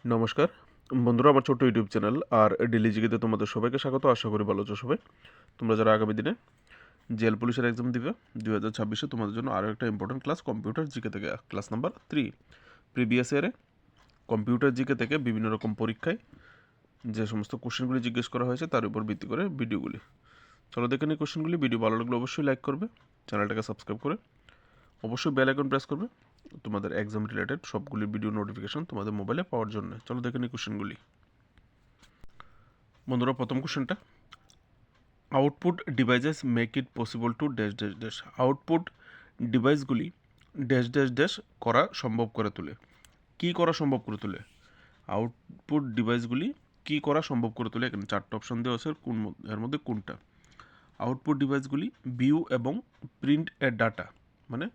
নমস্কার বন্ধুরা, আমার ছোট্ট ইউটিউব চ্যানেল আর ডেলি জিকেতে তোমাদের সবাইকে স্বাগত। আশা করি ভালো আছো সবাই। তোমরা যারা আগামী দিনে জেল পুলিশের এক্সাম দিবে 2026-এ, তোমাদের জন্য আরও একটা ইম্পর্টেন্ট ক্লাস কম্পিউটার জিকে থেকে, ক্লাস নাম্বার 3। প্রিভিয়াস ইয়ারে কম্পিউটার জিকে থেকে বিভিন্ন রকম পরীক্ষায় যে সমস্ত কোশ্চেনগুলি জিজ্ঞেস করা হয়েছে তার উপর ভিত্তি করে ভিডিওগুলি। চলো দেখে নিই কোশ্চেনগুলি। ভিডিও ভালো লাগলে অবশ্যই লাইক করবে, চ্যানেলটাকে সাবস্ক্রাইব করে অবশ্যই বেল আইকন প্রেস করবে তোমাদের এক্সাম রিলেটেড সবগুলি ভিডিও নোটিফিকেশন তোমাদের মোবাইলে পাওয়ার জন্য। চলো দেখে নিই কোশ্চেনগুলি। বন্ধুরা, প্রথম কোশ্চেনটা, output devices make it possible to dash dash dash. Output ডিভাইসগুলি ড্যাশ ড্যাশ ড্যাশ করা সম্ভব করে তোলে। কী করা সম্ভব করে তোলে? আউটপুট ডিভাইসগুলি কী করা সম্ভব করে তোলে? এখানে চারটে অপশন দেওয়া আছে, এর মধ্যে কোনটা? আউটপুট ডিভাইসগুলি ভিউ এবং প্রিন্ট এর ডাটা, মানে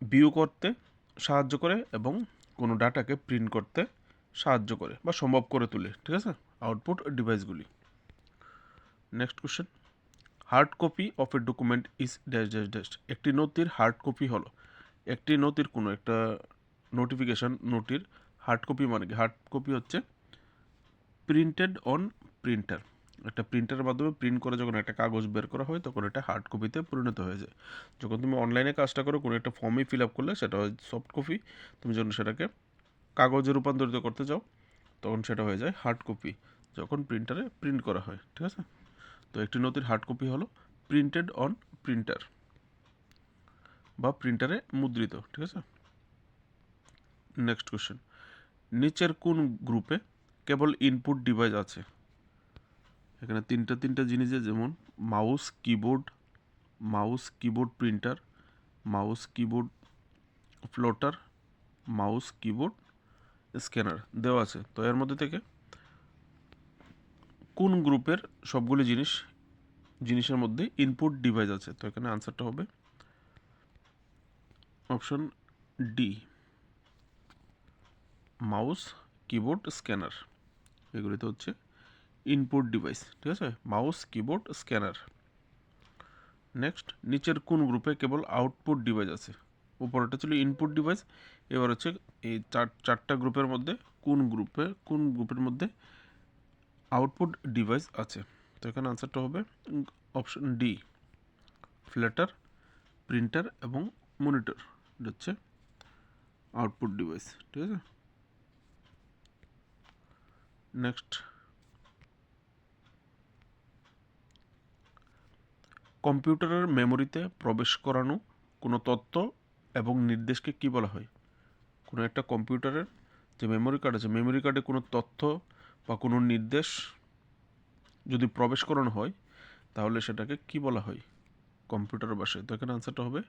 ভিউ করতে সাহায্য করে এবং কোনো ডাটাকে প্রিন্ট করতে সাহায্য করে বা সম্ভব করে তোলে। ঠিক আছে, আউটপুট ডিভাইসগুলি। Next question, hard copy of A document is dash dash dash. একটি নথির হার্ড কপি হলো, একটি নথির কোনো একটা নোটিফিকেশান নোটির হার্ড কপি মানে কি? হার্ড কপি হচ্ছে প্রিন্টেড অন প্রিন্টার। একটা প্রিন্টারের মাধ্যমে প্রিন্ট করে যখন একটা কাগজ বের করা হয় তখন এটা হার্ড কপিতে পরিণত হয়ে যায়। যখন তুমি অনলাইনে কাজটা করো, কোনো একটা ফর্মে ফিল আপ করলে সেটা হয় সফট কপি, তুমি যখন সেটাকে কাগজে রূপান্তরিত করতে চাও তখন সেটা হয়ে যায় হার্ড কপি, যখন প্রিন্টারে প্রিন্ট করা হয়। ঠিক আছে, তো একটি নথির হার্ড কপি হলো প্রিন্টেড অন প্রিন্টার বা প্রিন্টারে মুদ্রিত। ঠিক আছে, নেক্সট কোশ্চেন, নিচের কোন গ্রুপে কেবল ইনপুট ডিভাইস আছে? এখানে তিনটা জিনিস, যেমন mouse keyboard printer, mouse keyboard floater, mouse keyboard scanner দেওয়া আছে। তো এর মধ্যে থেকে কোন গ্রুপের সবগুলি জিনিসের মধ্যে ইনপুট ডিভাইস আছে? তো এখানে আনসারটা হবে option D, mouse keyboard scanner. এগুলিতে হচ্ছে ইনপুট ডিভাইস। ঠিক আছে, মাউস কিবোর্ড স্ক্যানার। নেক্সট, নিচের কোন গ্রুপে কেবল আউটপুট ডিভাইস আছে? উপরেটা ছিল ইনপুট ডিভাইস, এবার হচ্ছে এই চারটা গ্রুপের মধ্যে কোন গ্রুপের মধ্যে আউটপুট ডিভাইস আছে? তো এখানে আনসারটা হবে অপশন ডি, ফ্ল্যাটার, প্রিন্টার এবং মনিটর। এটা হচ্ছে আউটপুট ডিভাইস। ঠিক আছে, নেক্সট, কম্পিউটারের মেমোরিতে প্রবেশ করানো কোনো তথ্য এবং নির্দেশকে কি বলা হয়? কোনো একটা কম্পিউটারের যে মেমোরি কার্ড আছে, মেমোরি কার্ডে কোনো তথ্য বা কোনো নির্দেশ যদি প্রবেশ করানো হয় তাহলে সেটাকে কি বলা হয় কম্পিউটার ভাষায়? তো এখানে আনসারটা হবে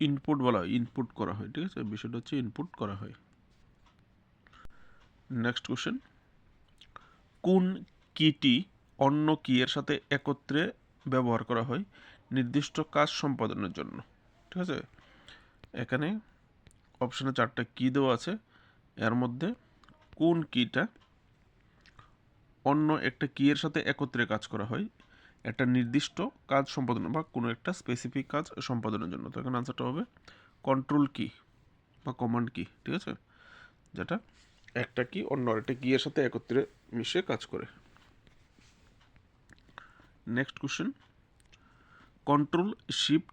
ইনপুট বলা হয়, ইনপুট করা হয়। ঠিক আছে, বিষয়টা হচ্ছে ইনপুট করা হয়। নেক্সট কোশ্চেন, কোন কিটি অন্য কি এর সাথে একত্রে ব্যবহার করা হয় নির্দিষ্ট কাজ সম্পাদনের জন্য? ঠিক আছে, এখানে অপশানে চারটা কি দেওয়া আছে, এর মধ্যে কোন কিটা অন্য একটা কি এর সাথে একত্রে কাজ করা হয় একটা নির্দিষ্ট কাজ সম্পাদন বা কোনো একটা স্পেসিফিক কাজ সম্পাদনের জন্য? তো এখানে আনসারটা হবে কন্ট্রোল কি বা কমান্ড কি। ঠিক আছে, যেটা একটা কি অন্য একটা কি এর সাথে একত্রে মিশে কাজ করে। নেক্সট কোশ্চেন, কন্ট্রোল শিফট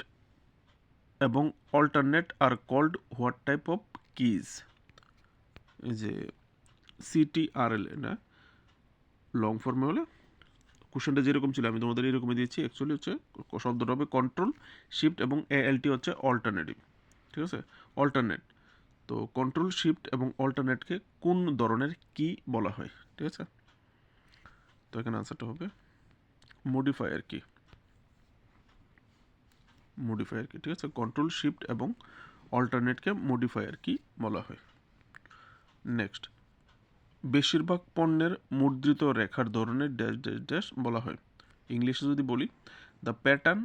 এবং alternate are called what type of keys? এই যে CTRL, এটা লং ফর্মে হলে কোশ্চেনটা যেরকম ছিল আমি তোমাদের এরকমই দিয়েছি। অ্যাকচুয়ালি হচ্ছে শব্দটা হবে কন্ট্রোল শিফট এবং ALT হচ্ছে অল্টারনেটিভ। ঠিক আছে, অল্টারনেট। তো কন্ট্রোল শিফট এবং অল্টারনেটকে কোন ধরনের কি বলা হয়? ঠিক আছে, তো এখানে আনসারটা হবে মডিফায়ার কি। ঠিক আছে, কন্ট্রোল শিফট এবং অল্টারনেটকে মডিফায়ার কি বলা হয়। নেক্সট, বেশিরভাগ পণ্যের মুদ্রিত রেখার ধরনের ড্যাশ ড্যাশ ড্যাশ বলা হয়। ইংলিশে যদি বলি, the pattern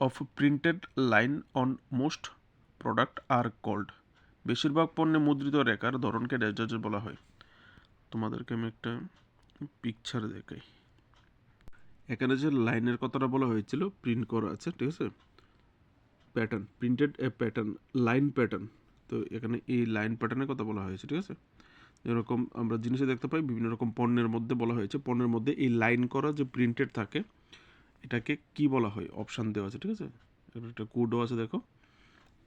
of printed line on most product are called. বেশিরভাগ পণ্যে মুদ্রিত রেখার ধরনকে ড্যাশ ড্যাশ বলা হয়। তোমাদেরকে আমি একটা পিকচার দেখাই। এখানে যে লাইনের কথাটা বলা হয়েছিল প্রিন্ট করা আছে। ঠিক আছে, প্যাটার্ন, প্রিন্টেড এ প্যাটার্ন, লাইন প্যাটার্ন। তো এখানে এই লাইন প্যাটার্নের কথা বলা হয়েছে। ঠিক আছে, এরকম আমরা জিনিসে দেখতে পাই বিভিন্ন রকম পণ্যের মধ্যে বলা হয়েছে, পণ্যের মধ্যে এই লাইন করা যে প্রিন্টেড থাকে এটাকে কি বলা হয়, অপশান দেওয়া আছে, ঠিক আছে। এবার একটা কোডও আছে দেখো,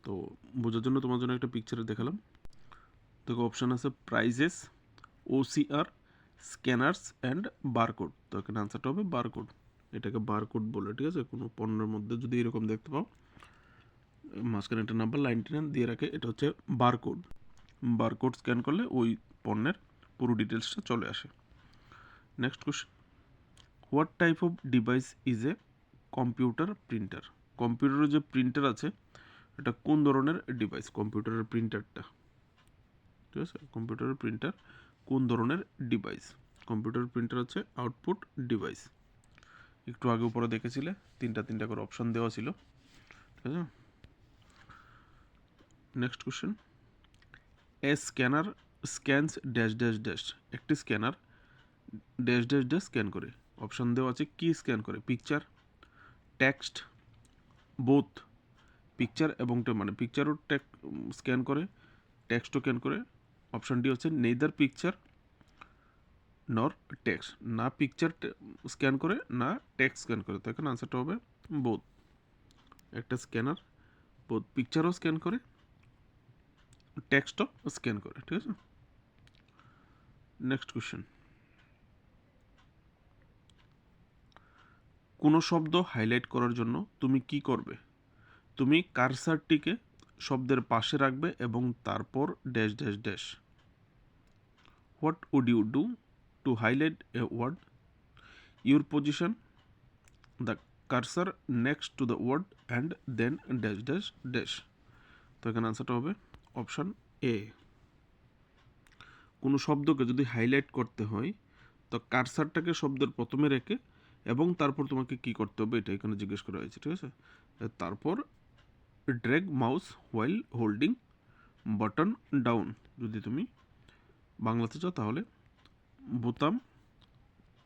তো বোঝার জন্য তোমার জন্য একটা পিকচারে দেখালাম। দেখো অপশান আছে প্রাইজেস, OCR, স্ক্যানার্স অ্যান্ড বারকোড। তো এখানে আনসারটা হবে বারকোড, এটাকে বারকোড বলে, ঠিক আছে। কোনো পণ্যের মধ্যে যদি এরকম দেখতে পাও মাঝখানে একটা নাম্বার লাইন টেনে দিয়ে রাখে, এটা হচ্ছে বারকোড। বারকোড স্ক্যান করলে ওই পণ্যের পুরো ডিটেলসটা চলে আসে। Next question, what type of device is a computer printer? কম্পিউটারের যে প্রিন্টার আছে এটা কোন ধরনের ডিভাইস? কম্পিউটারের প্রিন্টারটা, ঠিক আছে, কম্পিউটারের প্রিন্টার কোন ধরনের ডিভাইস? কম্পিউটার প্রিন্টার হচ্ছে আউটপুট ডিভাইস। একটু আগে উপরে দেখেছিলে তিনটা করে অপশন দেওয়া ছিল, ঠিক আছে। Next question, a scanner scans dash dash dash. একটি scanner dash dash dash scan করে। অপশন দেওয়া আছে কি স্ক্যান করে? Picture, text, both. পিকচার এবং মানে পিকচারও স্ক্যান করে, টেক্সটও স্ক্যান করে। অপশন ডি হচ্ছে নেইদার পিকচার নর টেক্সট, না পিকচার স্ক্যান করে না টেক্সট স্ক্যান করে। তো এখানে আনসারটা হবে বোথ। একটা স্ক্যানার বোথ পিকচারও স্ক্যান করে টেক্সটও স্ক্যান করে, ঠিক আছে। নেক্সট কোশ্চেন, কোনো শব্দ হাইলাইট করার জন্য তুমি কি করবে? তুমি কারসারটিকে শব্দের পাশে রাখবে এবং তারপর dash dash dash. What would you do to highlight a word? Your position the cursor next to the word and then dash dash dash. তো এখানে আনসারটা হবে অপশান এ। কোনো শব্দকে যদি হাইলাইট করতে হয় তো কারসারটাকে শব্দের প্রথমে রেখে এবং তারপর তোমাকে কি করতে হবে এটা এখানে জিজ্ঞেস করা হয়েছে, ঠিক আছে। তারপর drag mouse while holding button down. যদি তুমি বাংলাতে চাও তাহলে বোতাম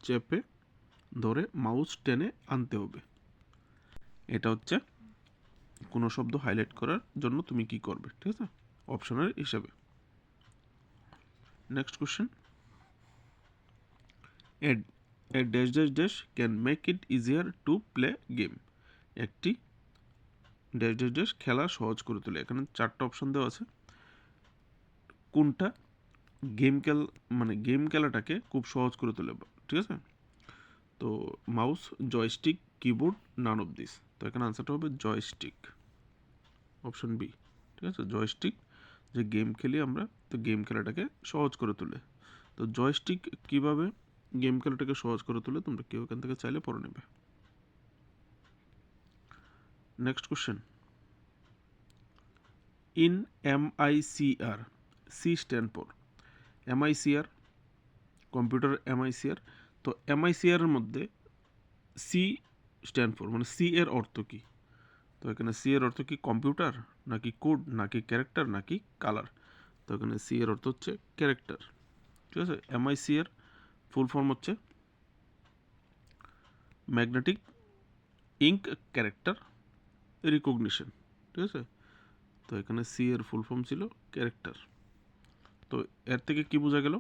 চেপে ধরে মাউস টেনে আনতে হবে। এটা হচ্ছে কোনো শব্দ হাইলাইট করার জন্য তুমি কি করবে, ঠিক আছে, অপশনের হিসাবে। Next question, a dash dash dash can make it easier to play game. একটি ড্যাশ ড্যাশ ড্যাশ খেলা সহজ করে তোলে। এখানে চারটা অপশন দেওয়া আছে, কোনটা গেম খেলাটাকে খুব সহজ করে তোলে, ঠিক আছে। তো mouse, joystick, keyboard, none of this. তো এখানে আনসারটা হবে জয়স্টিক, অপশন বি, ঠিক আছে। জয়স্টিক যে গেম খেলি আমরা, তো গেম খেলাটাকে সহজ করে তোলে। তো জয়স্টিক কিভাবে গেম খেলাটাকে সহজ করে তোলে তোমরা কেউ এখান থেকে চাইলে পড়ে নেবে। Next question, in MICR, C stand for MICR, computer MICR। তো MICR এর মধ্যে সি স্ট্যান্ড ফর মানে সি এর অর্থ কি? তো এখানে সি এর অর্থ কি? কম্পিউটার নাকি কোড নাকি ক্যারেক্টার নাকি কালার? তো এখানে সি এর অর্থ হচ্ছে ক্যারেক্টার, ঠিক আছে। MICR ফুল ফর্ম হচ্ছে ম্যাগনেটিক ইঙ্ক ক্যারেক্টার রিকগনিশন, ঠিক আছে। তো এখানে সি এর ফুল ফর্ম ছিল ক্যারেক্টার। তো এর থেকে কি বোঝা গেল?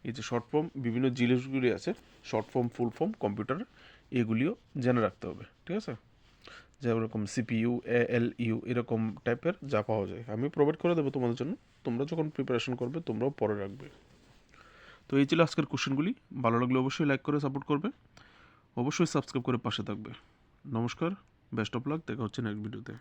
এই যে শর্ট ফর্ম বিভিন্ন জিনিসগুলি আছে, short form full form computer, এগুলিও জেনে রাখতে হবে, ঠিক আছে। যেরকম CPU, ALU এরকম টাইপের যা পাওয়া যায় আমি প্রোভাইড করে দেবো তোমাদের জন্য, তোমরা যখন প্রিপারেশন করবে তোমরাও পরে রাখবে। তো এই ছিল আজকের কোশ্চেনগুলি। ভালো লাগলে অবশ্যই লাইক করে সাপোর্ট করবে, অবশ্যই সাবস্ক্রাইব করে পাশে থাকবে। নমস্কার, বেস্ট অফ লাক, দেখা হচ্ছে নেক্সট ভিডিওতে।